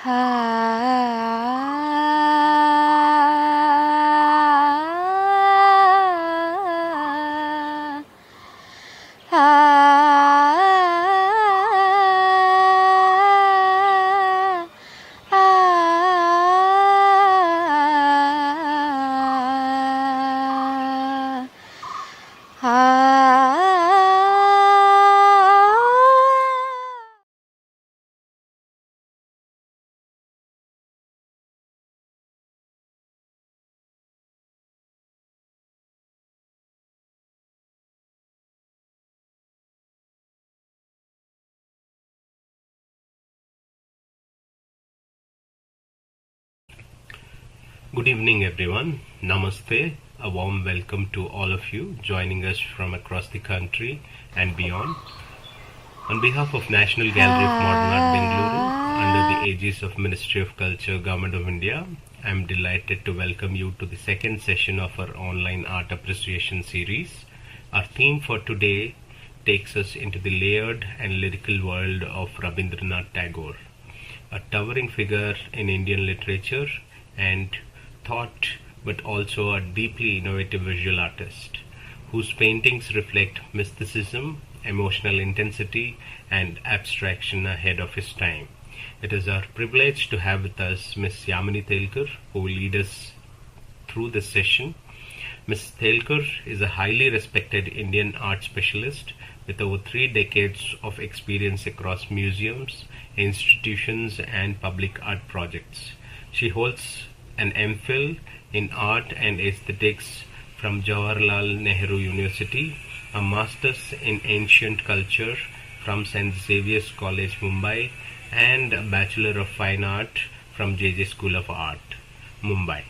Good evening, everyone. Namaste. A warm welcome to all of you joining us from across the country and beyond. On behalf of National Gallery of Modern Art Bengaluru, under the aegis of Ministry of Culture, Government of India, I am delighted to welcome you to the second session of our online art appreciation series. Our theme for today takes us into the layered and lyrical world of Rabindranath Tagore, a towering figure in Indian literature and thought, but also a deeply innovative visual artist whose paintings reflect mysticism, emotional intensity, and abstraction ahead of his time. It is our privilege to have with us Ms. Yamini Telkar, who will lead us through this session. Ms. Telkar is a highly respected Indian art specialist with over 3 decades of experience across museums, institutions, and public art projects. She holds an MPhil in Art and Aesthetics from Jawaharlal Nehru University, a Master's in Ancient Culture from St. Xavier's College, Mumbai, and a Bachelor of Fine Art from JJ School of Art, Mumbai.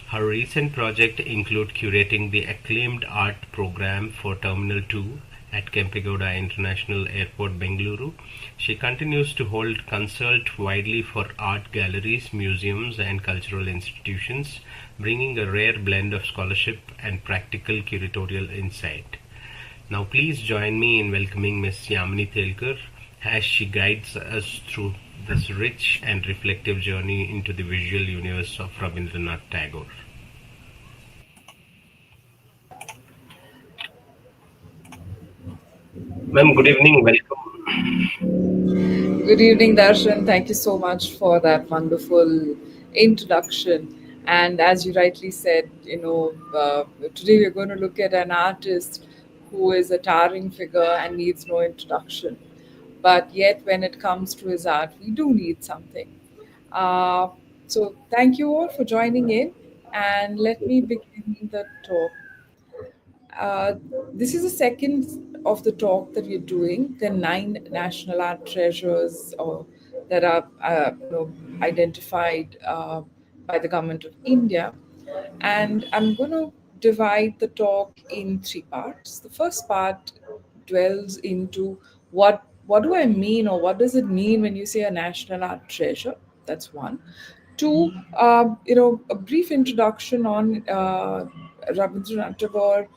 Her recent projects include curating the acclaimed art program for Terminal 2 at Kempegowda International Airport, Bengaluru. She continues to hold consult widely for art galleries, museums, and cultural institutions, bringing a rare blend of scholarship and practical curatorial insight. Now, please join me in welcoming Ms. Yamini Telkar as she guides us through this rich and reflective journey into the visual universe of Rabindranath Tagore. Ma'am, good evening. Welcome. Good evening, Darshan. Thank you so much for that wonderful introduction. And as you rightly said, today we're going to look at an artist who is a towering figure and needs no introduction. But yet, when it comes to his art, we do need something. Uh, so, thank you all for joining in. And let me begin the talk. Uh, this is the second of the talk that we're doing. The 9 national art treasures that are identified by the government of India. And I'm going to divide the talk in 3 parts. The first part dwells into what do I mean, or what does it mean when you say a national art treasure? That's one. Two, a brief introduction on Rabindranath Tagore,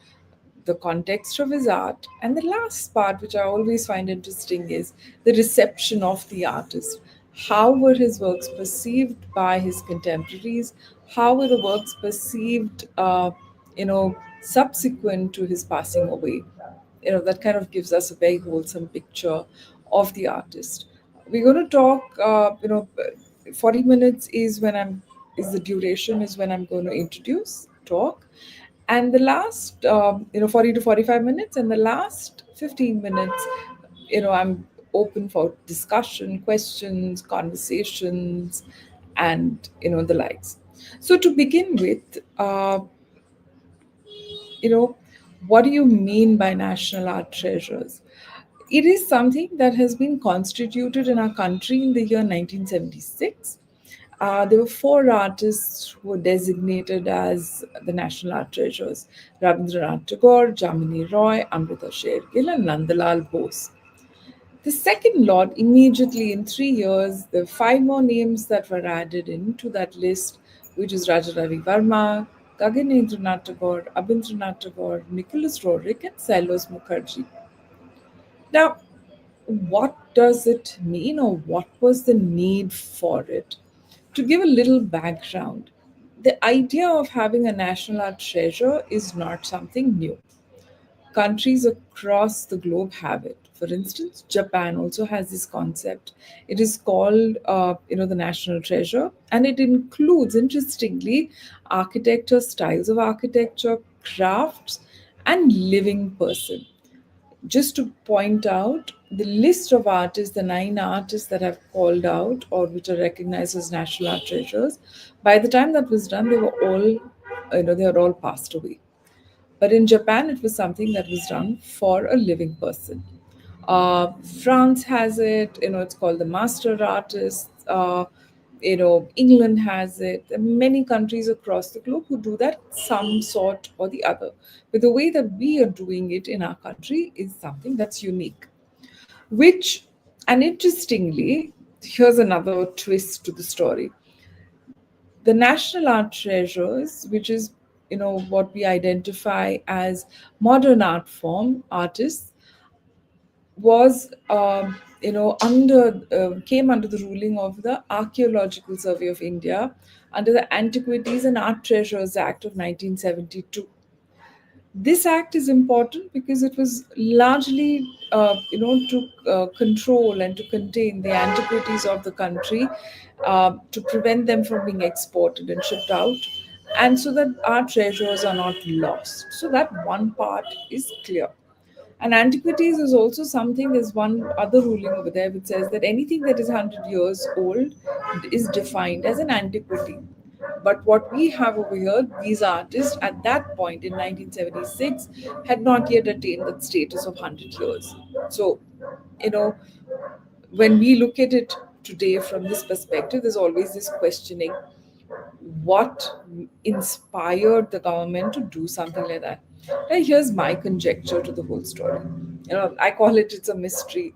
the context of his art. And the last part, which I always find interesting, is the reception of the artist. How were his works perceived by his contemporaries? How were the works perceived, subsequent to his passing away? That kind of gives us a very wholesome picture of the artist. We're going to talk, 40 minutes is the duration, is when I'm going to introduce, talk, and the last 40 to 45 minutes, and the last 15 minutes, I'm open for discussion, questions, conversations, and the likes. So to begin with, you know what do you mean by national art treasures? It is something that has been constituted in our country in the year 1976. There were 4 artists who were designated as the national art treasures: Rabindranath Tagore, Jamini Roy, Amrita Shergill, and Nandalal Bose. The second lot, immediately in 3 years, there were 5 more names that were added into that list, which is Raja Ravi Verma, Gaganendranath Tagore, Abindranath Tagore, Nicholas Roerich, and Silos Mukherjee. Now, what does it mean, or what was the need for it? To give a little background, the idea of having a national art treasure is not something new. Countries across the globe have it. For instance, Japan also has this concept. It is called, the national treasure, and it includes, interestingly, architecture, styles of architecture, crafts, and living person. Just to point out the list of artists, the nine artists that have called out or which are recognized as national art treasures, by the time that was done, they were all, they are all passed away. But in Japan, it was something that was done for a living person. France has it, it's called the master artist. England has it. There are many countries across the globe who do that some sort or the other. But the way that we are doing it in our country is something that's unique. Which, and interestingly, here's another twist to the story. The national art treasures, which is what we identify as modern art form artists, was under came under the ruling of the Archaeological Survey of India under the Antiquities and Art Treasures Act of 1972. This act is important because it was largely, to control and to contain the antiquities of the country, to prevent them from being exported and shipped out, and so that our treasures are not lost. So that one part is clear. And antiquities is also something, there's one other ruling over there which says that anything that is 100 years old is defined as an antiquity. But what we have over here, these artists at that point in 1976 had not yet attained that status of 100 years. So, you know, when we look at it today from this perspective, there's always this questioning: what inspired the government to do something like that? Now, here's my conjecture to the whole story. I call it's a mystery.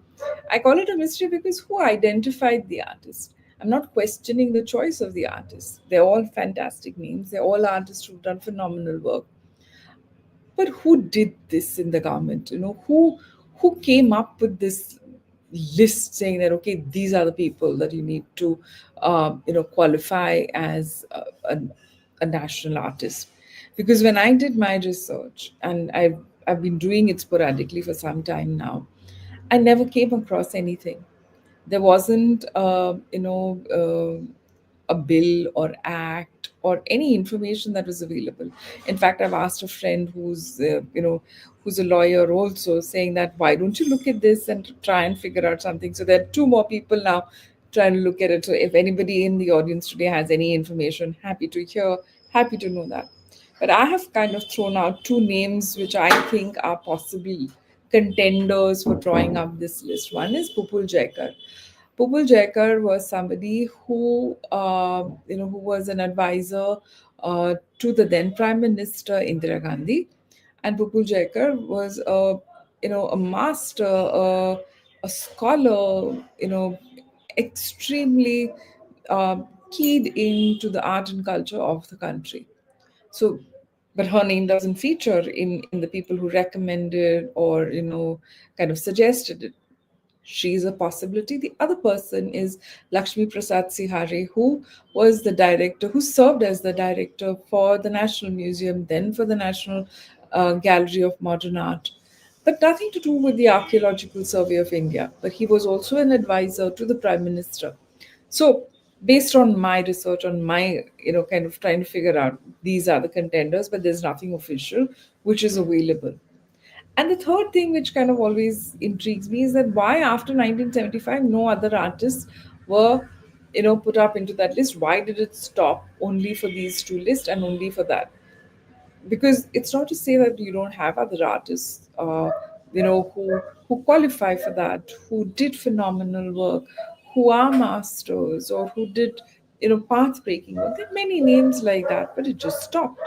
I call it a mystery because who identified the artist? I'm not questioning the choice of the artists. They're all fantastic names. They're all artists who've done phenomenal work. But who did this in the government? Who came up with this list saying that, okay, these are the people that you need to qualify as a national artist? Because when I did my research, and I've been doing it sporadically for some time now, I never came across anything. There wasn't a bill or act or any information that was available. In fact, I've asked a friend who's a lawyer also, saying that why don't you look at this and try and figure out something. So there are two more people now trying to look at it. So if anybody in the audience today has any information, happy to hear, happy to know that. But I have kind of thrown out two names which I think are possible contenders for drawing up this list. One is Pupul Jaikar. Pupul Jaikar was somebody who was an advisor to the then Prime Minister Indira Gandhi, and Pupul Jaikar was a master, a scholar, extremely uh, keyed into the art and culture of the country. So, but her name doesn't feature in the people who recommended or kind of suggested it. She's a possibility. The other person is Lakshmi Prasad Sihare, who was the director, who served as the director for the National Museum, then for the National Gallery of Modern Art, but nothing to do with the Archaeological Survey of India. But he was also an advisor to the Prime Minister. So, based on my research, on my, kind of trying to figure out, these are the contenders, but there's nothing official which is available. And the third thing, which kind of always intrigues me, is that why after 1975 no other artists were, put up into that list? Why did it stop only for these two lists and only for that? Because it's not to say that you don't have other artists, who qualify for that, who did phenomenal work, who are masters, or who did, path breaking work. There are many names like that, but it just stopped.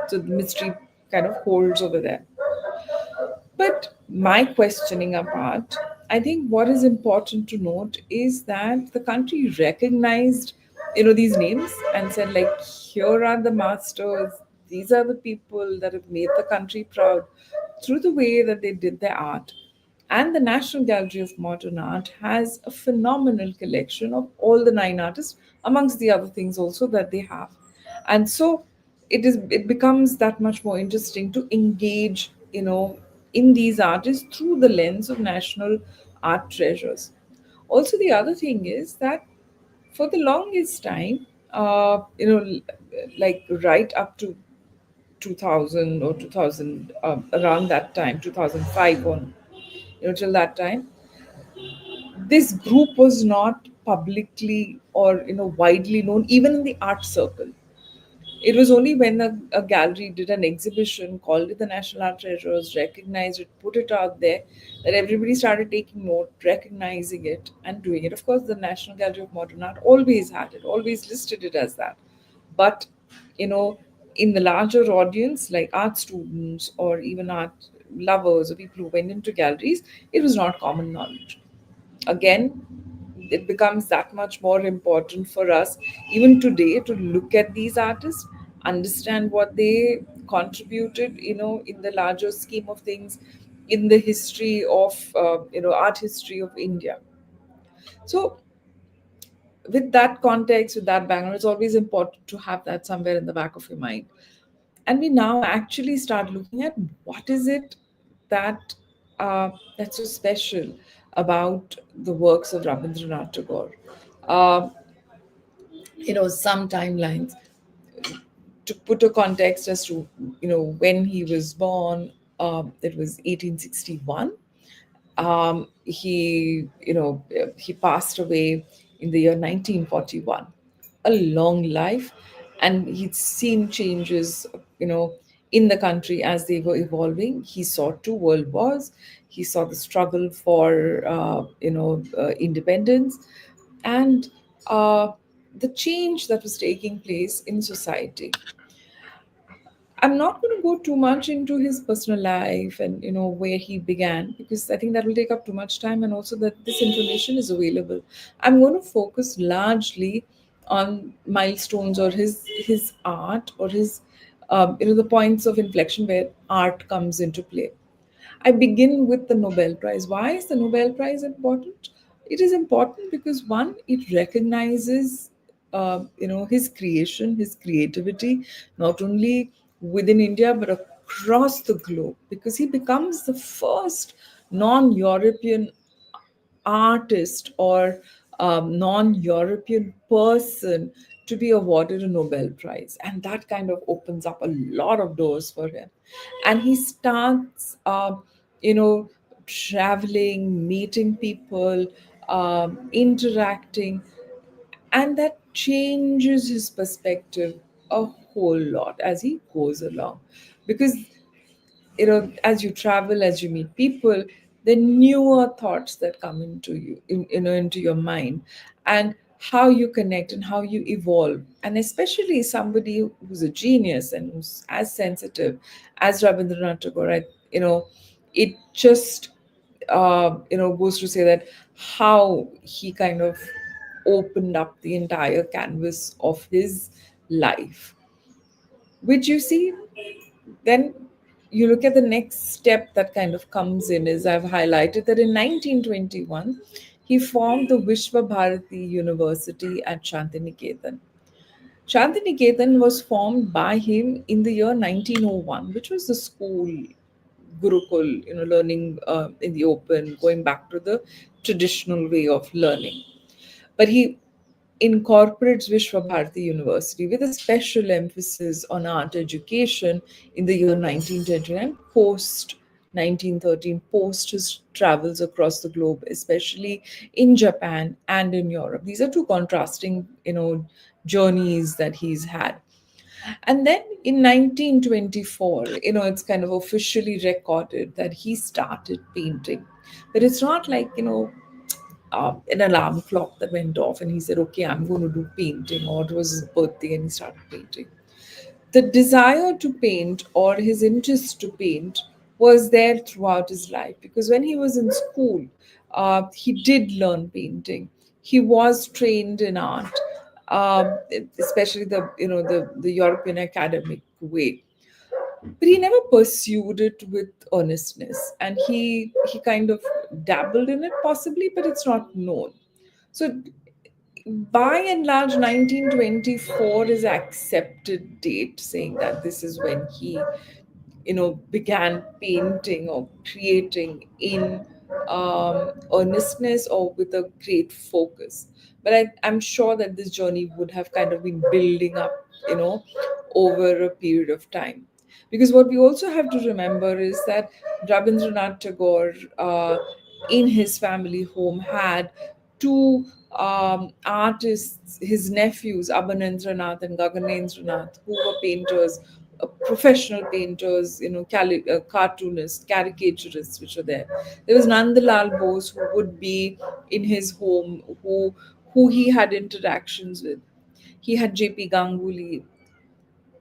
So the mystery kind of holds over there. But my questioning apart, I think what is important to note is that the country recognized, these names and said, like, here are the masters, these are the people that have made the country proud through the way that they did their art. And the National Gallery of Modern Art has a phenomenal collection of all the nine artists, amongst the other things also that they have. And so it becomes that much more interesting to engage, in these artists through the lens of national art treasures. Also, the other thing is that for the longest time, like right up to 2000 or 2000, around that time, 2005 on, till that time, this group was not publicly or widely known, even in the art circle. It was only when a gallery did an exhibition, called it the National Art Treasures, recognized it, put it out there, that everybody started taking note, recognizing it, and doing it. Of course, the National Gallery of Modern Art always had it, always listed it as that. But, you know, in the larger audience, like art students or even art lovers or people who went into galleries, it was not common knowledge. Again, it becomes that much more important for us even today to look at these artists, understand what they contributed, in the larger scheme of things, in the history of art history of India. So with that context, with that background, it's always important to have that somewhere in the back of your mind. And we now actually start looking at what is it that that's so special about the works of Rabindranath Tagore. Uh, some timelines to put a context as to when he was born. It was 1861. He passed away in the year 1941. A long life, and he'd seen changes, in the country as they were evolving. He saw two world wars. He saw the struggle for independence, and the change that was taking place in society. I'm not going to go too much into his personal life and where he began, because I think that will take up too much time, and also that this information is available. I'm going to focus largely on milestones or his art, or his the points of inflection where art comes into play. I begin with the Nobel Prize. Why is the Nobel Prize important? It is important because, one, it recognizes, his creation, his creativity, not only within India but across the globe. Because he becomes the first non-European artist or non-European person to be awarded a Nobel Prize, and that kind of opens up a lot of doors for him. And he starts, traveling, meeting people, interacting, and that changes his perspective a whole lot as he goes along, because as you travel, as you meet people, the newer thoughts that come into you, into your mind, and how you connect and how you evolve. And especially somebody who's a genius and who's as sensitive as Rabindranath Tagore, it just goes to say that how he kind of opened up the entire canvas of his life, which you see. Then you look at the next step that kind of comes in, is I've highlighted that in 1921 he formed the Vishwa Bharati University at Shantiniketan. Shantiniketan was formed by him in the year 1901, which was the school, Gurukul, learning in the open, going back to the traditional way of learning. But he incorporates Vishwa Bharati University with a special emphasis on art education in the year 1929, post 1913, post his travels across the globe, especially in Japan and in Europe. These are two contrasting, journeys that he's had. And then in 1924, it's kind of officially recorded that he started painting. But it's not like, an alarm clock that went off and he said, okay, I'm going to do painting, or it was his birthday and he started painting. The desire to paint, or his interest to paint, was there throughout his life, because when he was in school, he did learn painting. He was trained in art, um, especially the European academic way, but he never pursued it with earnestness. And he kind of dabbled in it possibly, but it's not known. So by and large, 1924 is accepted date, saying that this is when he began painting or creating in earnestness or with a great focus. But I'm sure that this journey would have kind of been building up, over a period of time. Because what we also have to remember is that Rabindranath Tagore, in his family home, had two artists, his nephews, Abhinendranath and Gaganendranath, who were painters, professional painters, cartoonists, caricaturists, which were there. There was Nandalal Bose, who would be in his home, who he had interactions with. He had J.P. Ganguly,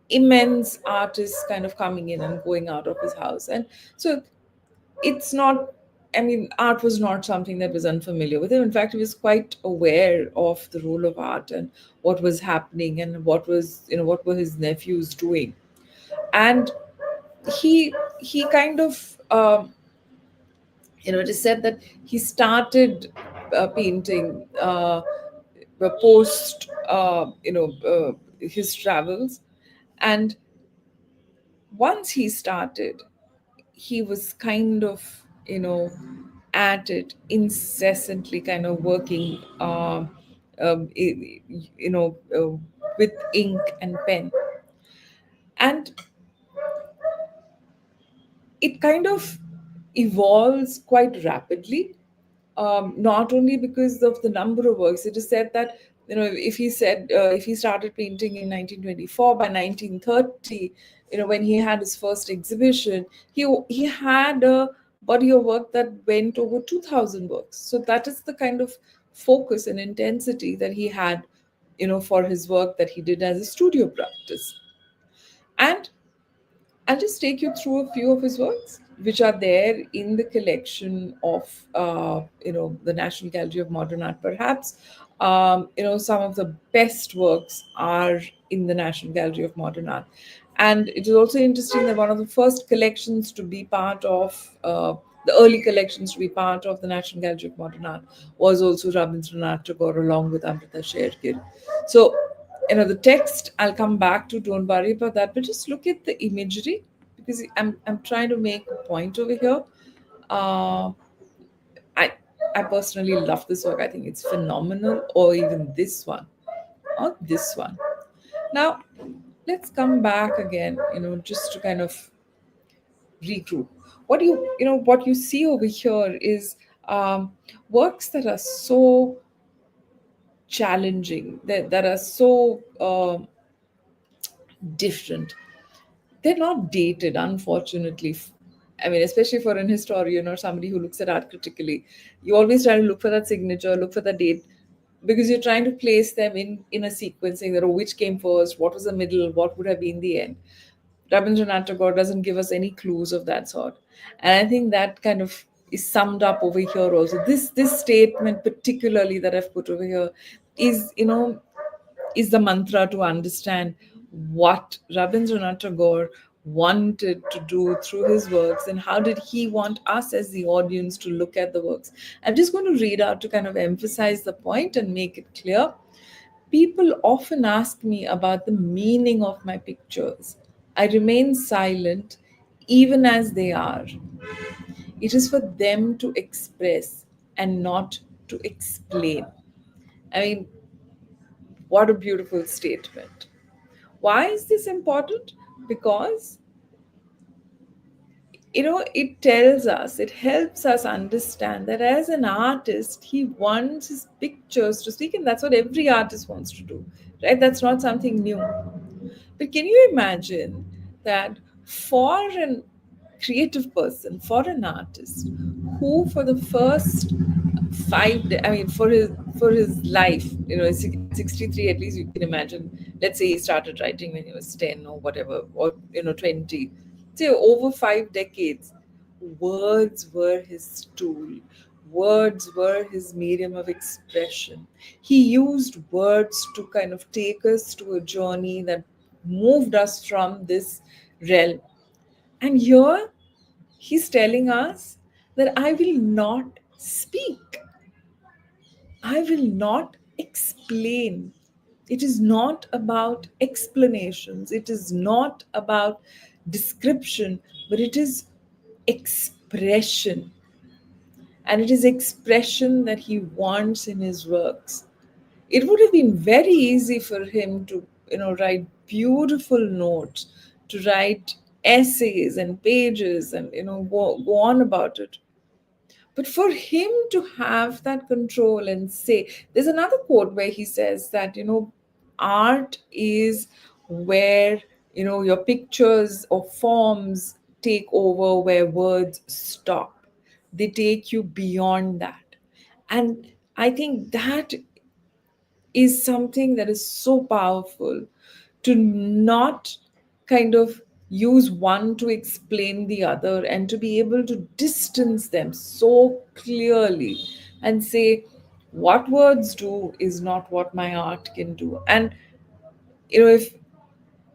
immense artists kind of coming in and going out of his house. And so it's not, I mean, art was not something that was unfamiliar with him. In fact, he was quite aware of the role of art and what was happening and what were his nephews doing. And he kind of it is said that he started painting post his travels, and once he started, he was kind of at it incessantly, kind of working with ink and pen. And it kind of evolves quite rapidly, not only because of the number of works. It is said that if he started painting in 1924, by 1930, when he had his first exhibition, he had a body of work that went over 2,000 works. So that is the kind of focus and intensity that he had, for his work that he did as a studio practice. And I'll just take you through a few of his works, which are there in the collection of, the National Gallery of Modern Art. Perhaps, some of the best works are in the National Gallery of Modern Art. And it is also interesting that one of the first collections to be part of, the early collections to be part of the National Gallery of Modern Art was also Rabindranath Tagore along with Amrita Shergil. So, the text I'll come back to, don't worry about that, but just look at the imagery, because I'm trying to make a point over here. uh, i I personally love this work. I think it's phenomenal, or even this one, or this one. Now let's come back again, just to kind of regroup. What you see over here is works that are so challenging, that are so different. They're not dated, unfortunately. I mean, especially for an historian or somebody who looks at art critically, you always try to look for that signature, look for the date, because you're trying to place them in a sequencing that, oh, which came first, what was the middle, what would have been the end. Rabindranath Tagore doesn't give us any clues of that sort. And I think that kind of is summed up over here also. This statement particularly that I've put over here is, is the mantra to understand what Rabindranath Tagore wanted to do through his works, and how did he want us as the audience to look at the works. I'm just going to read out to kind of emphasize the point and make it clear. People often ask me about the meaning of my pictures. I remain silent even as they are. It is for them to express and not to explain. I mean, what a beautiful statement. Why is this important? Because, it tells us, it helps us understand that as an artist, he wants his pictures to speak, and that's what every artist wants to do, right? That's not something new. But can you imagine that for an creative person, for an artist, who for the first I mean, for his life, at 63, at least you can imagine. Let's say he started writing when he was 10 or whatever, or 20. Say over 5 decades, words were his tool. Words were his medium of expression. He used words to kind of take us to a journey that moved us from this realm. And here he's telling us that I will not speak, I will not explain. It is not about explanations, it is not about description, but it is expression. And it is expression that he wants in his works. It would have been very easy for him to, write beautiful notes, to write essays and pages and, go on about it. But for him to have that control and say, there's another quote where he says that, art is where, your pictures or forms take over where words stop. They take you beyond that. And I think that is something that is so powerful, to not kind of use one to explain the other, and to be able to distance them so clearly and say, what words do is not what my art can do. And if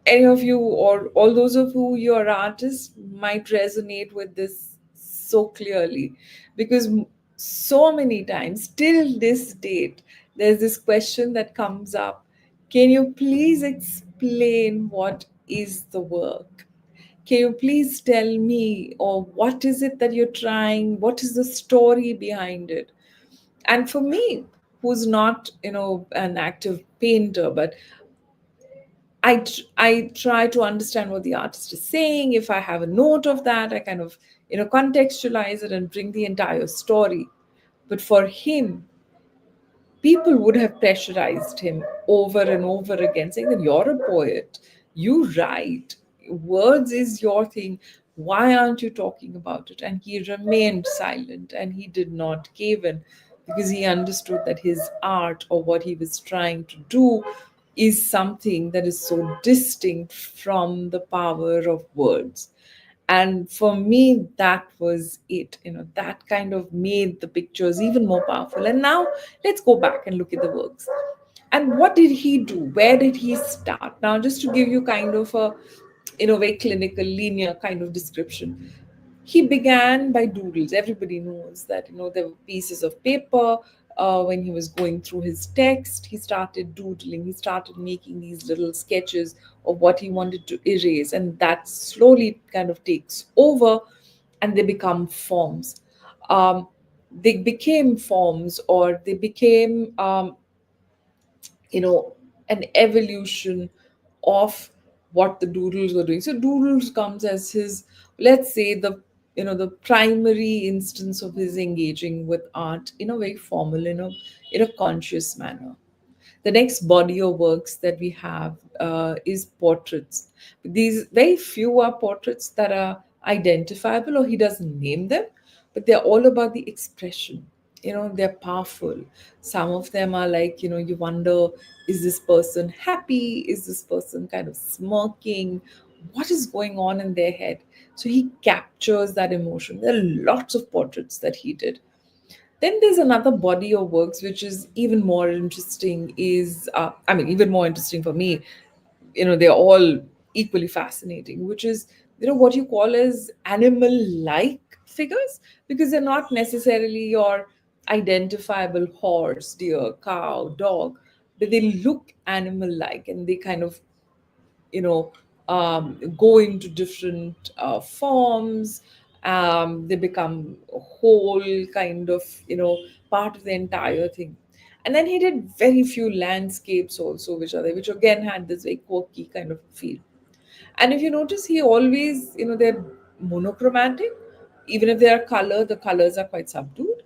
any of you or all those of you are artists might resonate with this so clearly, because so many times till this date there's this question that comes up: can you please explain what is the work? Can you please tell me, or what is it that you're trying, what is the story behind it? And for me, who's not an active painter, but I try to understand what the artist is saying. If I have a note of that, I kind of contextualize it and bring the entire story. But for him, people would have pressurized him over and over again, saying that you're a poet, you write, words is your thing. Why aren't you talking about it? And he remained silent and he did not cave in, because he understood that his art, or what he was trying to do, is something that is so distinct from the power of words. And for me, that was it. That kind of made the pictures even more powerful. And now let's go back and look at the works. And what did he do? Where did he start? Now, just to give you kind of a, very clinical, linear kind of description, he began by doodles. Everybody knows that there were pieces of paper. When he was going through his text, he started doodling. He started making these little sketches of what he wanted to erase, and that slowly kind of takes over, and they become forms. They became forms, or they became you know an evolution of what the doodles were doing. So doodles comes as his, let's say, the the primary instance of his engaging with art in a very formal, in a conscious manner. The next body of works that we have is portraits. These very few are portraits that are identifiable, or he doesn't name them, but they're all about the expression. They're powerful. Some of them are like, you wonder, is this person happy? Is this person kind of smirking? What is going on in their head? So he captures that emotion. There are lots of portraits that he did. Then there's another body of works which is even more interesting. Is I mean, even more interesting for me. They're all equally fascinating, which is what you call as animal-like figures, because they're not necessarily your identifiable horse, deer, cow, dog, but they look animal-like, and they kind of you know go into different forms. They become a whole kind of part of the entire thing. And then he did very few landscapes also, which are there, which again had this very quirky kind of feel. And if you notice, he always, they're monochromatic. Even if they are color, the colors are quite subdued.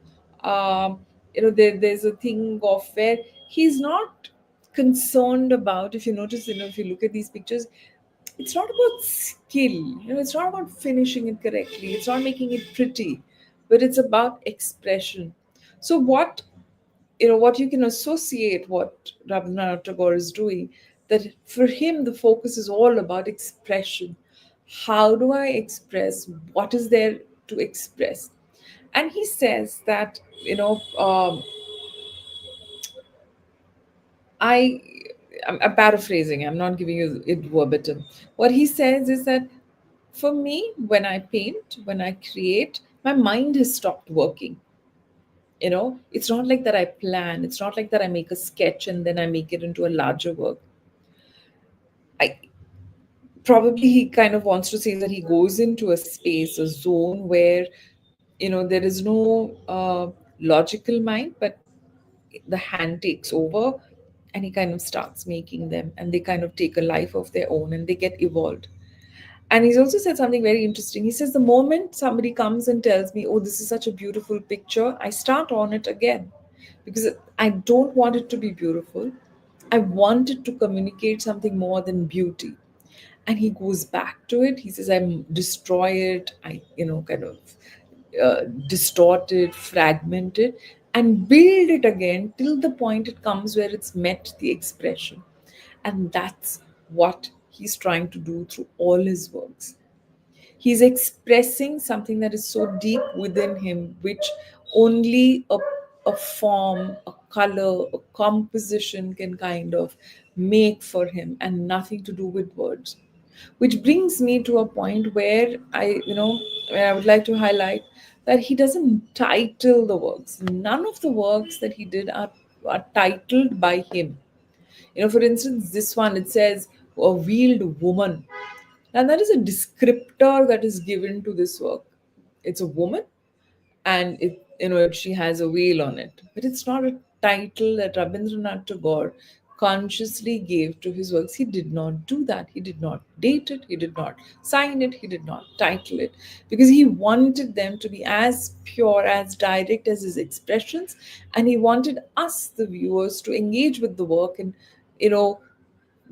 There's a thing of where he's not concerned about, if you notice, if you look at these pictures, it's not about skill. It's not about finishing it correctly. It's not making it pretty, but it's about expression. So what you can associate what Rabindranath Tagore is doing, that for him the focus is all about expression. How do I express what is there to express? And he says that I I'm paraphrasing. I'm not giving you it verbatim. What he says is that for me, when I paint, when I create, my mind has stopped working. It's not like that I plan, it's not like that I make a sketch and then I make it into a larger work. I Probably he kind of wants to say that he goes into a space, a zone where there is no logical mind, but the hand takes over, and he kind of starts making them, and they kind of take a life of their own and they get evolved. And he's also said something very interesting. He says, the moment somebody comes and tells me, oh, this is such a beautiful picture, I start on it again, because I don't want it to be beautiful. I want it to communicate something more than beauty. And he goes back to it. He says, I destroy it, I kind of distort it, fragment it, and build it again till the point it comes where it's met the expression. And that's what he's trying to do through all his works. He's expressing something that is so deep within him, which only a form, a color, a composition can kind of make for him, and nothing to do with words. Which brings me to a point where where I would like to highlight that he doesn't title the works. None of the works that he did are titled by him. For instance, this one, it says a wheeled woman. Now, that is a descriptor that is given to this work. It's a woman, and she has a wheel on it, but it's not a title that Rabindranath Tagore consciously gave to his works. He did not do that. He did not date it, he did not sign it, he did not title it, because he wanted them to be as pure, as direct as his expressions, and he wanted us, the viewers, to engage with the work and you know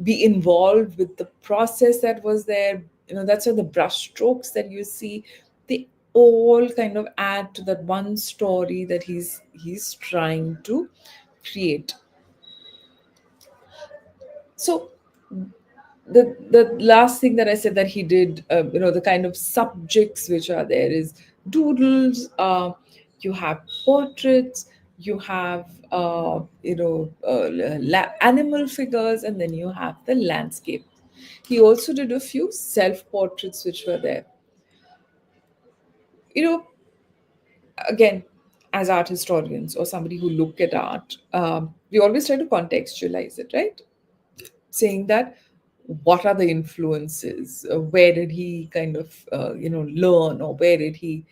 be involved with the process that was there. That's why the brush strokes that you see, they all kind of add to that one story that he's trying to create. So the last thing that I said that he did, the kind of subjects which are there is doodles. You have portraits. You have animal figures, and then you have the landscape. He also did a few self portraits which were there. You know, Again, as art historians or somebody who look at art, we always try to contextualize it, right? Saying that what are the influences, where did he kind of learn, or where did he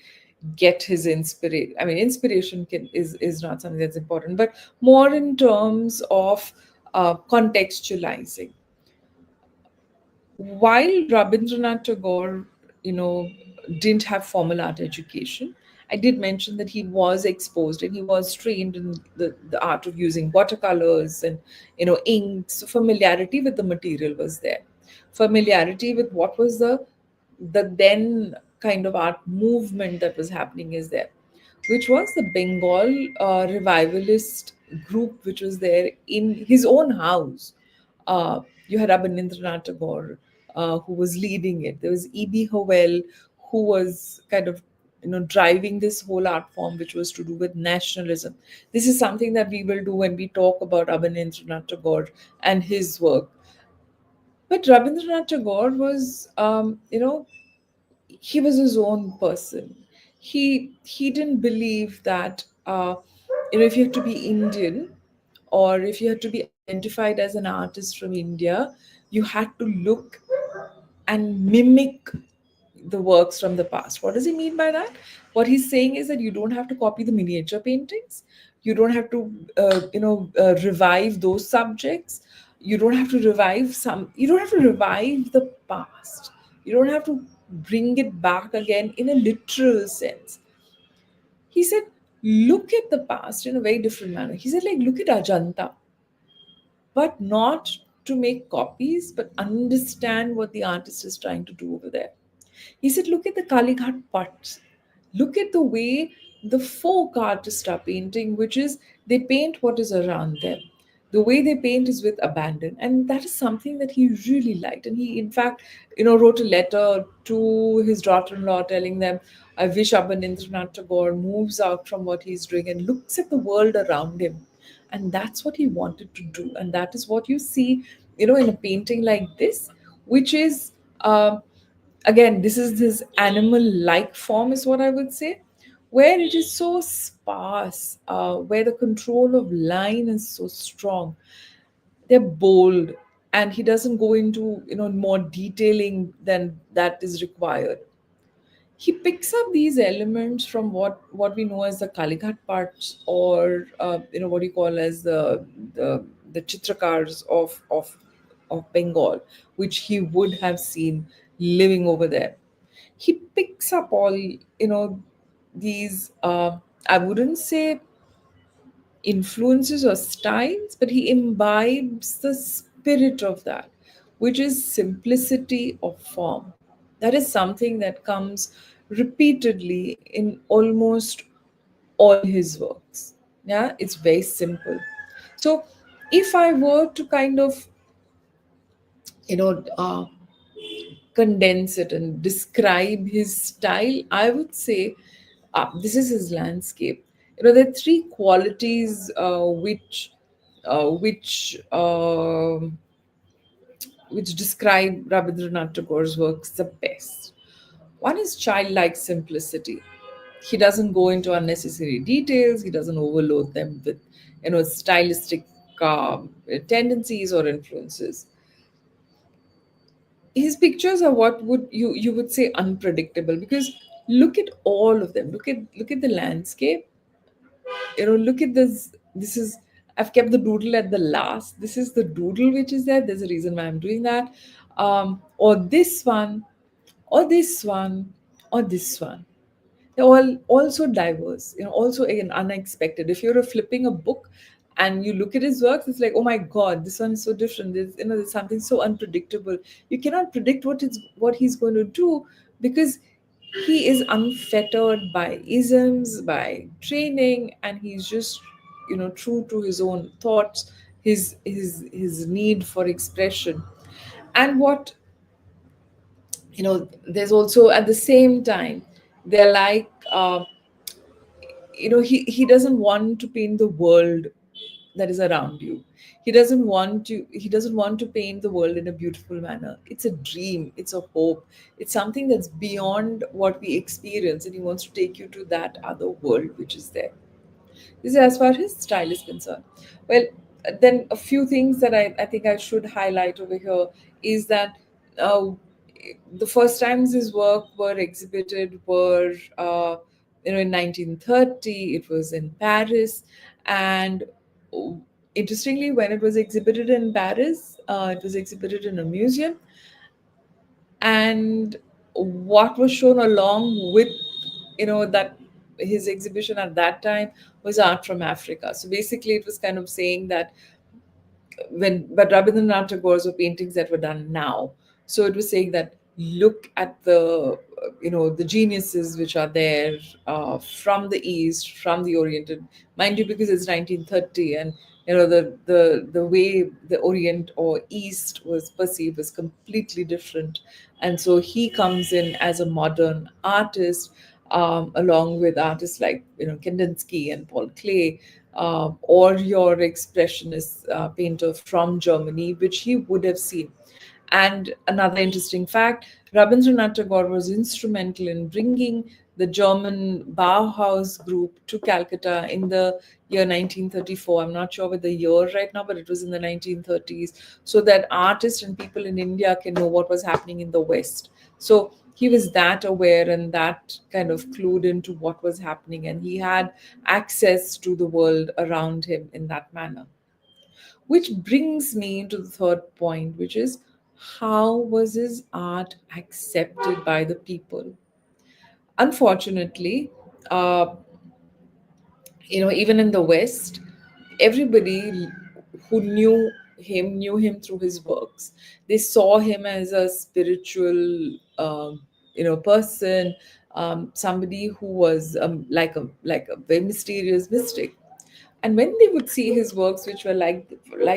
get his inspiration. I mean, inspiration is not something that's important, but more in terms of contextualizing. While Rabindranath Tagore, didn't have formal art education, I did mention that he was exposed and he was trained in the art of using watercolors and inks. So familiarity with the material was there. Familiarity with what was the then kind of art movement that was happening is there, which was the Bengal revivalist group, which was there in his own house. You had Rabindranath Tagore, who was leading it. There was E.B. Howell, who was kind of driving this whole art form, which was to do with nationalism. This is something that we will do when we talk about Rabindranath Tagore and his work. But Rabindranath Tagore was, he was his own person. He didn't believe that if you have to be Indian, or if you had to be identified as an artist from India, you had to look and mimic the works from the past. What does he mean by that? What he's saying is that you don't have to copy the miniature paintings. You don't have to, revive those subjects. You don't have to revive some. You don't have to revive the past. You don't have to bring it back again in a literal sense. He said, look at the past in a very different manner. He said, like, look at Ajanta, but not to make copies, but understand what the artist is trying to do over there. He said, look at the Kalighat pots. Look at the way the folk artists are painting, which is they paint what is around them. The way they paint is with abandon. And that is something that he really liked. And he, in fact, wrote a letter to his daughter-in-law telling them, I wish Abanindranath Tagore moves out from what he's doing and looks at the world around him. And that's what he wanted to do. And that is what you see, in a painting like this, which is, again, this is his animal like form, is what I would say. where it is so sparse, where the control of line is so strong. They're bold, and he doesn't go into more detailing than that is required. He picks up these elements from what we know as the Kalighat parts, or what you call as the the chitrakars of Bengal, which he would have seen living over there. He picks up all these, I wouldn't say influences or styles, but he imbibes the spirit of that, which is simplicity of form. That is something that comes repeatedly in almost all his works. Yeah, it's very simple. So, if I were to kind of, you know, uh, condense it and describe his style, I would say this is his landscape. There are three qualities which which describe Rabindranath Tagore's works the best. One is childlike simplicity. He doesn't go into unnecessary details. He doesn't overload them with, stylistic tendencies or influences. His pictures are what would you would say unpredictable, because look at all of them. Look at the landscape. Look at this is, I've kept the doodle at the last. This is the doodle which is there. There's a reason why I'm doing that. Or this one, or this one, or this one. They're all also diverse, also again unexpected. If you're flipping a book and you look at his works, it's like, oh my god, this one is so different. There's something so unpredictable. You cannot predict what he's going to do, because he is unfettered by isms, by training, and he's just true to his own thoughts, his need for expression. And what there's also at the same time, they're like, he doesn't want to paint the world that is around you. He doesn't want to paint the world in a beautiful manner. It's a dream, it's a hope, it's something that's beyond what we experience, and he wants to take you to that other world which is there. This is as far as his style is concerned. Well, then a few things that I think I should highlight over here is that uh, the first times his work were exhibited were in 1930. It was in Paris, and oh, interestingly, when it was exhibited in Paris, it was exhibited in a museum, and what was shown along with that his exhibition at that time was art from Africa. So basically it was kind of saying that but Rabindranath Tagore's were paintings that were done now. So it was saying that look at the the geniuses which are there from the East, from the Orient, and mind you, because it's 1930, and the way the Orient or East was perceived was completely different, and so he comes in as a modern artist, along with artists like Kandinsky and Paul Klee, or your expressionist painter from Germany, which he would have seen. And another interesting fact, Rabindranath Tagore was instrumental in bringing the German Bauhaus group to Calcutta in the year 1934. I'm not sure with the year right now, but it was in the 1930s, so that artists and people in India can know what was happening in the West. So he was that aware and that kind of clued into what was happening, and he had access to the world around him in that manner. Which brings me to the third point, which is, how was his art accepted by the people? Unfortunately, uh, even in the West, everybody who knew him through his works. They saw him as a spiritual, person, somebody who was like a very mysterious mystic. And when they would see his works, which were like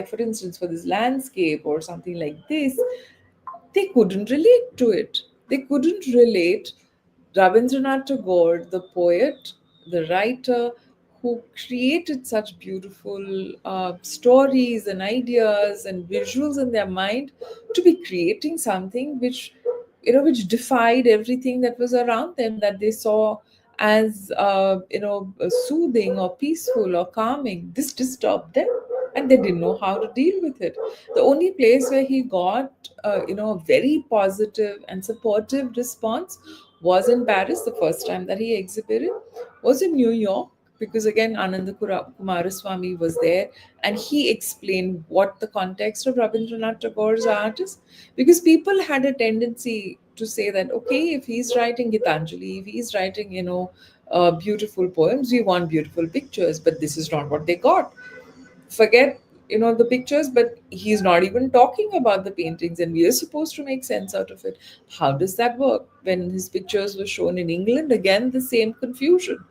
for instance, for this landscape or something like this, they couldn't relate to it. They couldn't relate Rabindranath Tagore, the poet, the writer, who created such beautiful stories and ideas and visuals in their mind, to be creating something which which defied everything that was around them, that they saw as soothing or peaceful or calming. This disturbed them, and they didn't know how to deal with it. The only place where he got a very positive and supportive response was in Paris. The first time that he exhibited was in New York, because again Ananda Kumaraswamy was there, and he explained what the context of Rabindranath Tagore's art is. Because people had a tendency to say that, okay, if he's writing Gitanjali, if he's writing beautiful poems, we want beautiful pictures, but this is not what they got. Forget the pictures, but he's not even talking about the paintings, and we are supposed to make sense out of it. How does that work? When his pictures were shown in England, again the same confusion.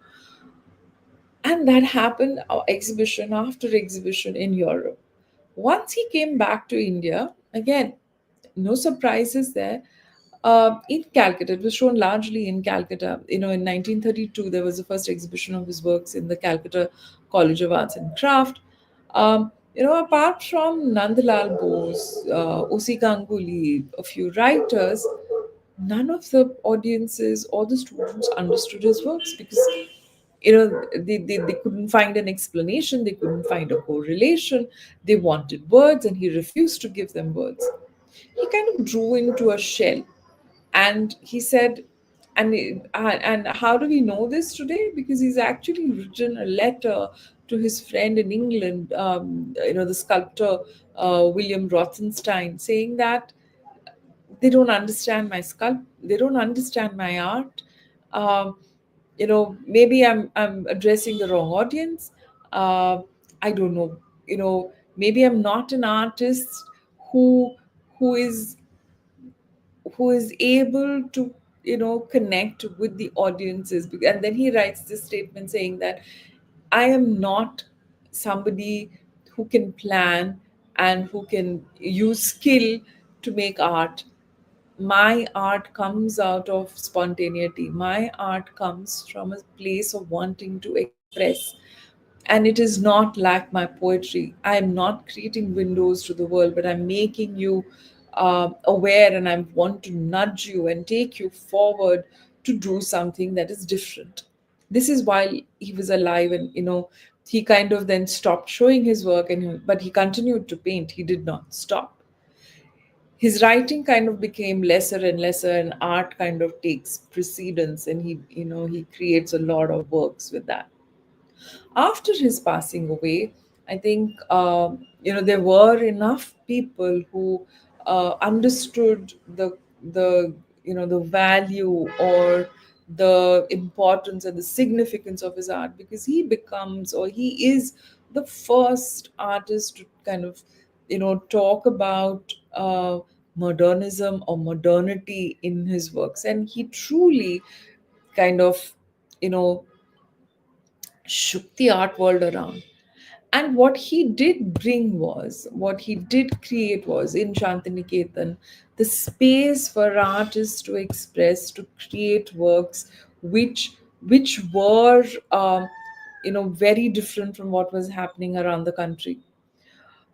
And that happened exhibition after exhibition in Europe. Once he came back to India, again, no surprises there. In Calcutta, it was shown largely in Calcutta. In 1932, there was the first exhibition of his works in the Calcutta College of Arts and Craft. Apart from Nandalal Bose, O.C. Ganguly, a few writers, none of the audiences or the students understood his works, because they couldn't find an explanation, they couldn't find a correlation. They wanted words, and he refused to give them words. He kind of drew into a shell, and he said, and how do we know this today? Because he's actually written a letter to his friend in England, the sculptor William Rothenstein, saying that they don't understand my they don't understand my art. um, Maybe I'm addressing the wrong audience. uh, I don't know. Maybe I'm not an artist who who is who is able to connect with the audiences. And then he writes this statement saying that I am not somebody who can plan and who can use skill to make art. My art comes out of spontaneity. My art comes from a place of wanting to express. And it is not like my poetry. I am not creating windows to the world, but I'm making you aware, and I want to nudge you and take you forward to do something that is different. This is while he was alive, and he kind of then stopped showing his work, but he continued to paint. He did not stop. His writing kind of became lesser and lesser, and art kind of takes precedence, and he creates a lot of works with that. After his passing away, I think there were enough people who understood the value or the importance and the significance of his art, because he becomes, or he is, the first artist to kind of talk about modernism or modernity in his works. And he truly kind of you know shook the art world around. And what he did bring was, what he did create was, in Shantiniketan, the space for artists to express, to create works which were very different from what was happening around the country.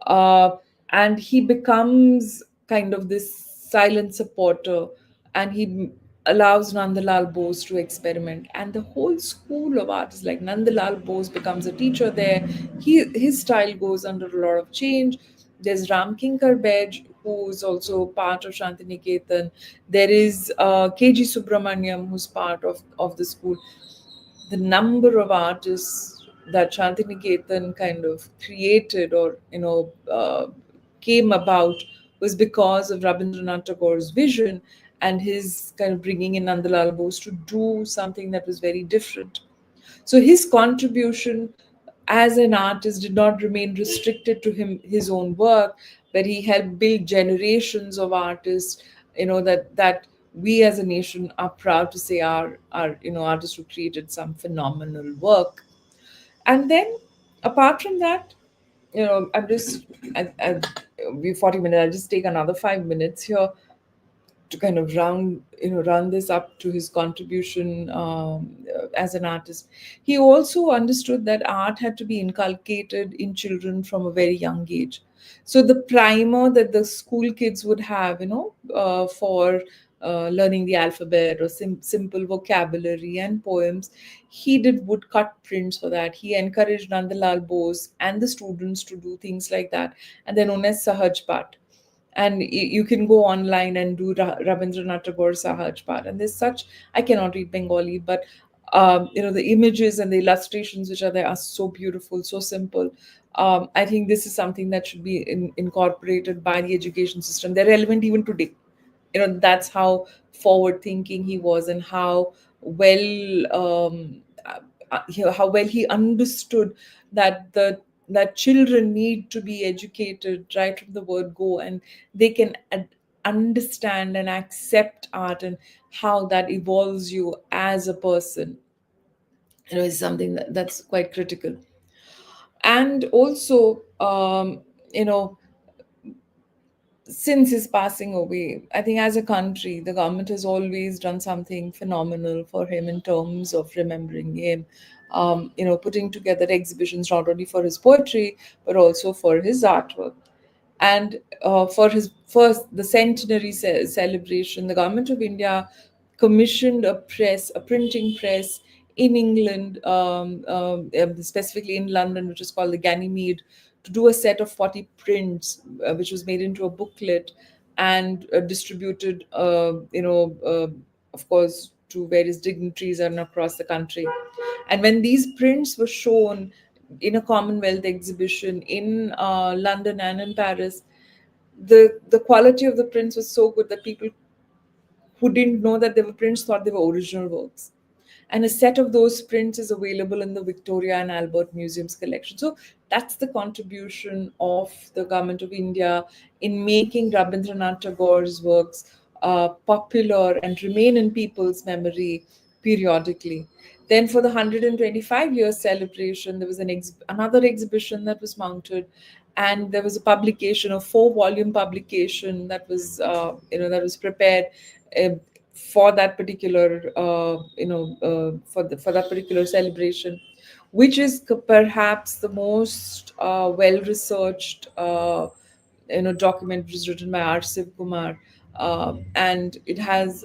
uh, and he becomes kind of this silent supporter, and he allows Nandalal Bose to experiment, and the whole school of artists like Nandalal Bose becomes a teacher there. His style goes under a lot of change. There's Ram Kinkar Bej, who's also part of Shantiniketan. There is KG Subramaniam, who's part of the school. The number of artists that Shantiniketan kind of created, or came about, was because of Rabindranath Tagore's vision and his kind of bringing in Nandalal Bose to do something that was very different. So his contribution as an artist did not remain restricted to his own work, but he helped build generations of artists. That we as a nation are proud to say are artists who created some phenomenal work. And then, apart from that, I'm just we 40 minutes. I'll just take another 5 minutes here to kind of round this up to his contribution as an artist. He also understood that art had to be inculcated in children from a very young age. So the primer that the school kids would have, for learning the alphabet or simple vocabulary and poems. He did woodcut prints for that. He encouraged Nandalal Bose and the students to do things like that, and they're known as Sahaj Path. And you can go online and do Rabindranath Tagore Sahaj Path. And there's such, I cannot read Bengali, but the images and the illustrations which are there are so beautiful, so simple. I think this is something that should be incorporated by the education system. They're relevant even today. That's how forward thinking he was, and how well how well he understood that that children need to be educated right from the word go, and they can understand and accept art, and how that evolves you as a person, is something that's quite critical. And also, you know since his passing away, I think as a country, the government has always done something phenomenal for him in terms of remembering him. Putting together exhibitions not only for his poetry but also for his artwork. And for his first, the centenary celebration, the government of India commissioned a printing press in England, specifically in London, which is called the Ganymede, to do a set of 40 prints, which was made into a booklet and distributed, of course, to various dignitaries and across the country. And when these prints were shown in a Commonwealth exhibition in London and in Paris, the quality of the prints was so good that people who didn't know that they were prints thought they were original works. And a set of those prints is available in the Victoria and Albert Museum's collection. So that's the contribution of the government of India in making Rabindranath Tagore's works popular and remain in people's memory periodically. Then, for the 125 years celebration, there was another exhibition that was mounted, and there was a publication, a 4-volume publication that was prepared uh, for that particular for that particular celebration, which is perhaps the most well researched document, which is written by R. Kumar, and it has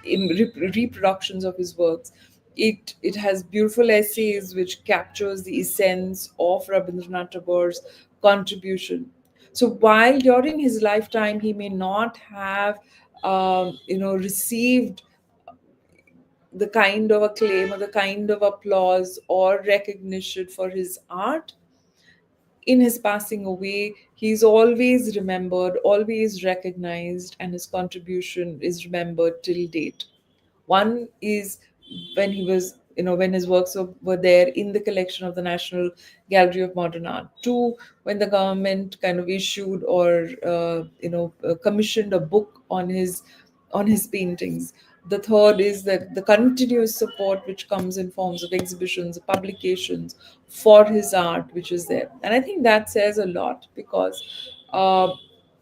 reproductions of his works. It has beautiful essays which captures the essence of Rabindranath Tagore's contribution. So while during his lifetime he may not have received the kind of acclaim or the kind of applause or recognition for his art, in his passing away, he's always remembered, always recognized, and his contribution is remembered till date. One is when he was, when his works were there in the collection of the National Gallery of Modern Art. Two, when the government kind of issued or commissioned a book on his paintings. The third is that the continuous support which comes in forms of exhibitions, publications for his art, which is there. And I think that says a lot, because uh,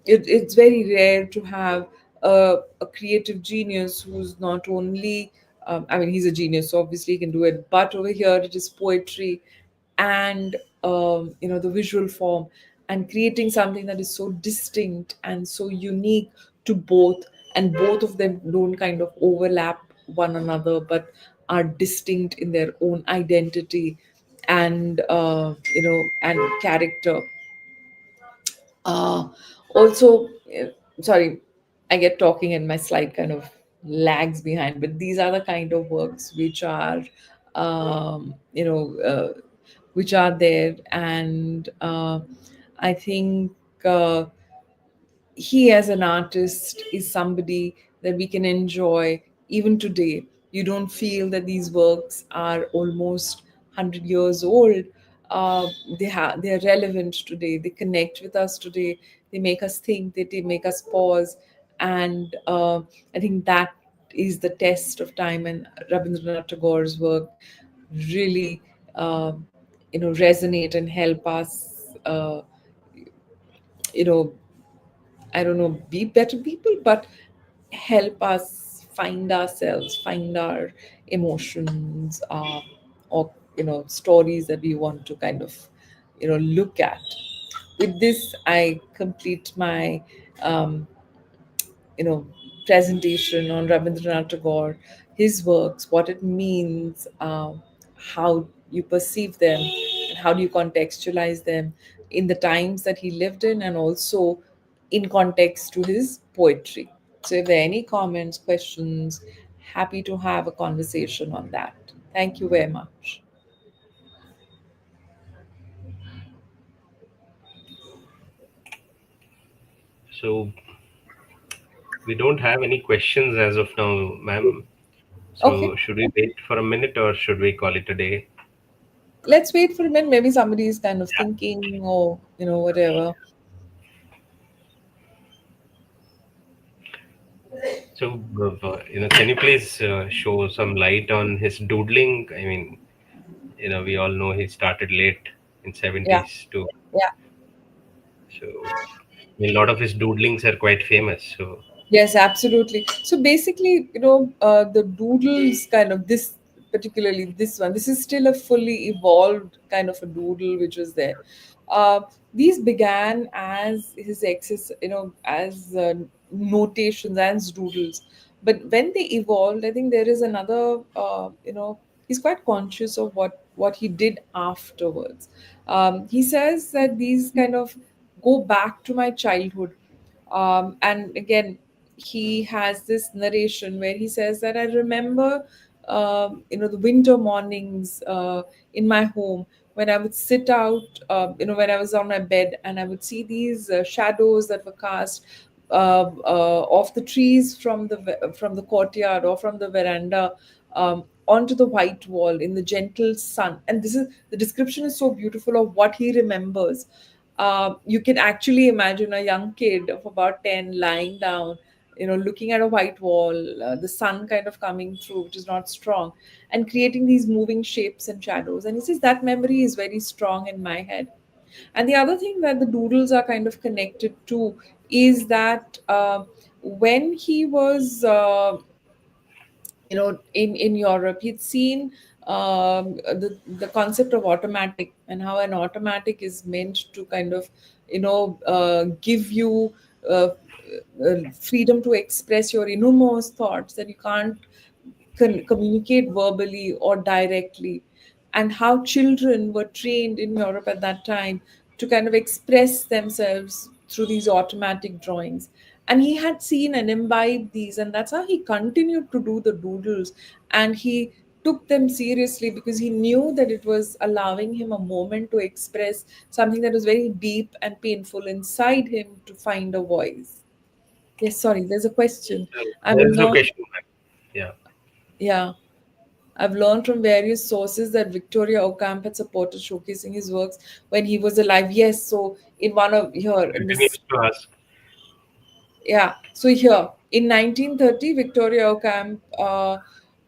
it's very rare to have a creative genius who's not only, I mean, he's a genius, so obviously he can do it, but over here it is poetry and the visual form, and creating something that is so distinct and so unique to both, and both of them don't kind of overlap one another but are distinct in their own identity and and character. Also, sorry, I get talking and my slide kind of lags behind, but these are the kind of works which are, um, you know, uh, which are there. And I think he as an artist is somebody that we can enjoy even today. You don't feel that these works are almost 100 years old. uh, they are relevant today, they connect with us today, they make us think, they make us pause. And I think that is the test of time, and Rabindranath Tagore's work really resonate and help us you know I don't know, be better people, but help us find ourselves, find our emotions, or stories that we want to kind of look at. With this, I complete my um, you know presentation on Rabindranath Tagore, his works, what it means, how you perceive them, and how do you contextualize them in the times that he lived in, and also in context to his poetry. So, if there are any comments, questions, happy to have a conversation on that. Thank you very much. So we don't have any questions as of now, ma'am. Okay, So should we wait for a minute or should we call it a day? let's wait for a minute. Maybe somebody is kind of thinking, or whatever. So, can you please show some light on his doodling? I mean, we all know he started late in Yeah, 70s too. yeah. So, I mean, a lot of his doodlings are quite famous. So, Yes, absolutely. So basically, the doodles kind of this, particularly this one, this is still a fully evolved kind of a doodle which was there. Uh, these began as his excess, as notations, as doodles. But when they evolved, I think there is another, he's quite conscious of what he did afterwards. He says that these kind of go back to my childhood, and again, he has this narration where he says that I remember, the winter mornings in my home, when I would sit out, when I was on my bed, and I would see these shadows that were cast off the trees from the courtyard or from the veranda, onto the white wall in the gentle sun. And this is the description is so beautiful of what he remembers. You can actually imagine a young kid of about 10 lying down, looking at a white wall, the sun kind of coming through, which is not strong, and creating these moving shapes and shadows. And he says that memory is very strong in my head. And the other thing that the doodles are kind of connected to is that when he was in Europe, he'd seen the concept of automatic, and how an automatic is meant to kind of give you freedom to express your innermost thoughts that you can't communicate verbally or directly, and how children were trained in Europe at that time to kind of express themselves through these automatic drawings. And he had seen and imbibed these, and that's how he continued to do the doodles. And he took them seriously because he knew that it was allowing him a moment to express something that was very deep and painful inside him to find a voice. Yes, sorry, there's a question. I will there's no not. question, ma'am. Yeah. Yeah. I've learned from various sources that Victoria Ocamp had supported showcasing his works when he was alive. Yes, so in one of here in this, Continues to ask. yeah. So here in 1930, Victoria Ocamp,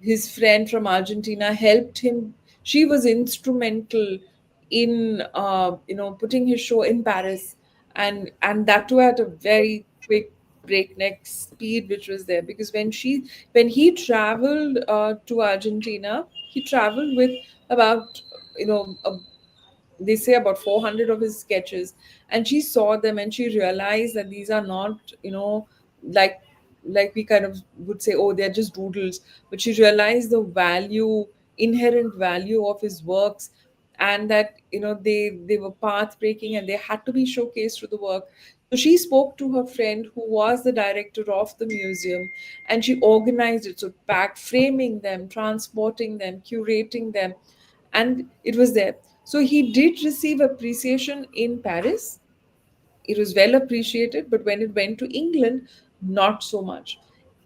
his friend from Argentina, helped him. She was instrumental in putting his show in Paris, and that too at a very quick breakneck speed which was there, because when he traveled to Argentina, he traveled with about, they say about 400 of his sketches, and she saw them and she realized that these are not, like we kind of would say, oh, they're just doodles. But she realized the value, inherent value of his works, and that they were path breaking and they had to be showcased through the work. So she spoke to her friend who was the director of the museum, and she organized it, so back framing them, transporting them, curating them, and it was there. So he did receive appreciation in Paris. It was well appreciated, but when it went to England, not so much.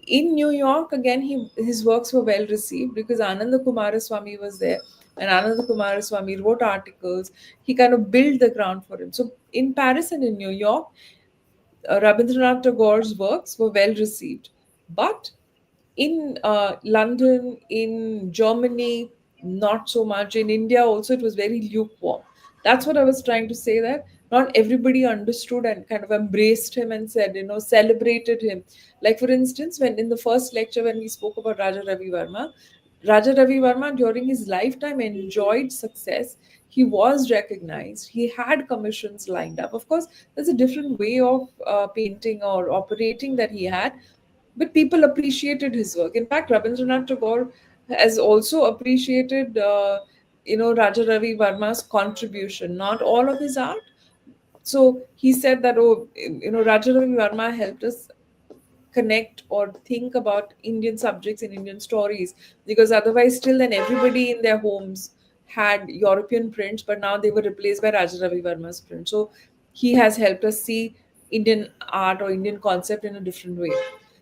In New York, again, his works were well received because Ananda Kumaraswamy was there, and Ananda Kumaraswamy wrote articles. He kind of built the ground for him. So in Paris and in New York, Rabindranath Tagore's works were well received. But in London, in Germany, not so much. In India, also, it was very lukewarm. That's what I was trying to say, that not everybody understood and kind of embraced him and said, celebrated him. Like, for instance, when in the first lecture, when we spoke about Raja Ravi Verma during his lifetime enjoyed success. He was recognized. He had commissions lined up. Of course, there's a different way of painting or operating that he had, but people appreciated his work. In fact, Rabindranath Tagore has also appreciated, Raja Ravi Varma's contribution, not all of his art. So he said that, oh, Raja Ravi Varma helped us connect or think about Indian subjects and Indian stories, because otherwise, still, then everybody in their homes had European prints, but now they were replaced by Raja Ravi Varma's print. So he has helped us see Indian art or Indian concept in a different way.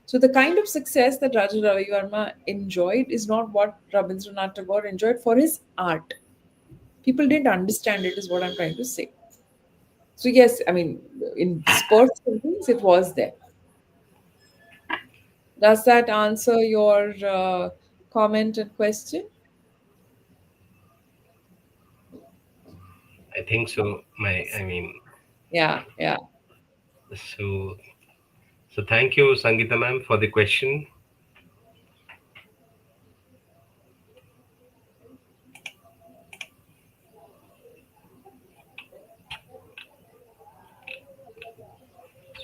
So the kind of success that Raja Ravi Varma enjoyed is not what Rabindranath Tagore enjoyed for his art. People didn't understand it, is what I'm trying to say. So yes, I mean, in sports and things, it was there. Does that answer your comment and question? I think so. Yeah, yeah. So thank you, Sangeeta ma'am, for the question.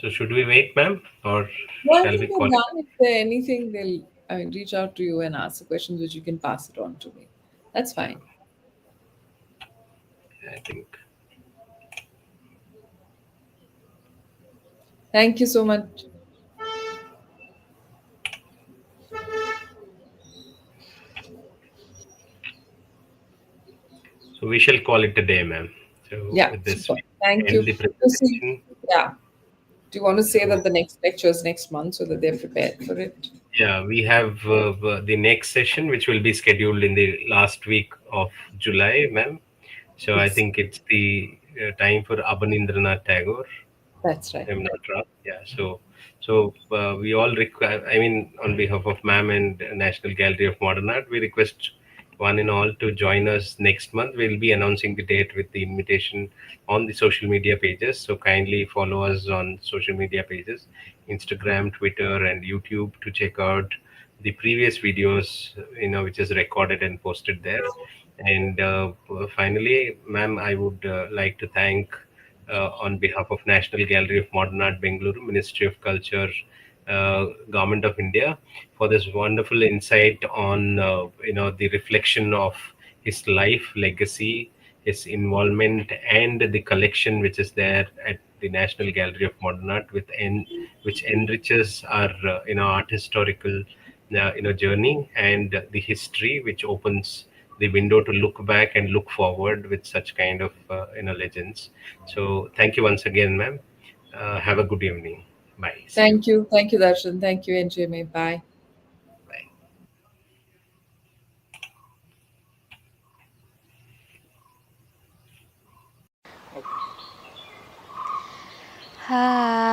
So should we wait, ma'am, or Well, I shall we think call we're it? done. If there anything, they'll reach out to you and ask the questions, which you can pass it on to me. That's fine. I think Thank you so much. so. We shall call it a day, ma'am. So Yeah, with this, super. Thank we end you. the So see, presentation. yeah. Do you want to say So that the next lecture is next month so that they're prepared for it? yeah, we have the next session, which will be scheduled in the last week of July, ma'am. So I Yes, think it's the time for Abanindranath Tagore. that's right. I'm not wrong. Yeah. So we all require. I mean, on behalf of MAM and National Gallery of Modern Art, we request one and all to join us next month. We'll be announcing the date with the invitation on the social media pages. So kindly follow us on social media pages, Instagram, Twitter, and YouTube to check out the previous videos. Which is recorded and posted there. And finally, ma'am, I would like to thank on behalf of National Gallery of Modern Art, Bengaluru, Ministry of Culture, Government of India, for this wonderful insight on the reflection of his life, legacy, his involvement, and the collection which is there at the National Gallery of Modern Art, which enriches our art historical journey and the history, which opens the window to look back and look forward with such kind of legends. So thank you once again, ma'am. Have a good evening. Bye. See you. Thank you. Thank you, Darshan. Thank you, NGMA. Bye. Bye. Hi.